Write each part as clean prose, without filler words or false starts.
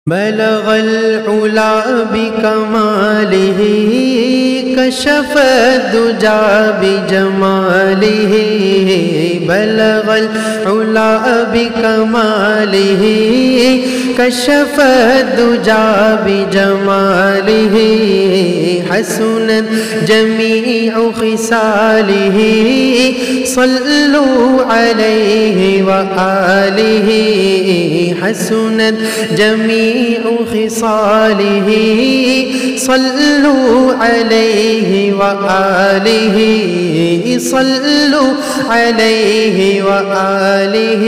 بلغ العلا بکمالہ کشف الدجا بجمالہ بلغ العلا بکمالہ کشف الدجا بجمالہ حسنت جمیع خصالہ صلوا علیہ وآلہ حسنت جمیع خصالہ صلوا علیہ وآلہ صلوا علیہ وآلہ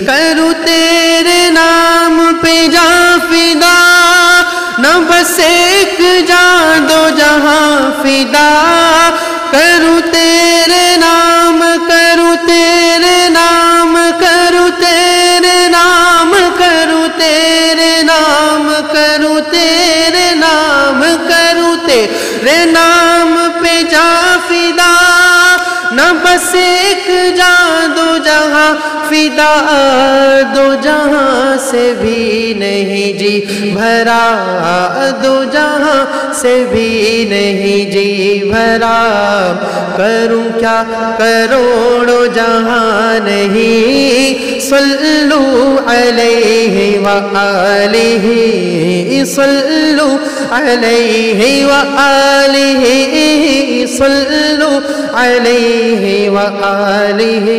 کرو تیرے نام پہ جاں فدا نہ بس ایک جاں دو جہاں فدا کرو تیرے نام کرو تیرے نام کرو تیرے نام کرو تیرے نام کرو تیرے نام کرو تیرے نام پہ جاں فدا نہ بس ایک جاں دو جہاں فدا دو جہاں سے بھی نہیں جی بھرا دو جہاں سے بھی نہیں جی بھرا کروں کیا کروڑوں جہاں نہیں صلوا علیہ وآلہ صلوا علیہ وآلہ صلوا علیہ وآلہ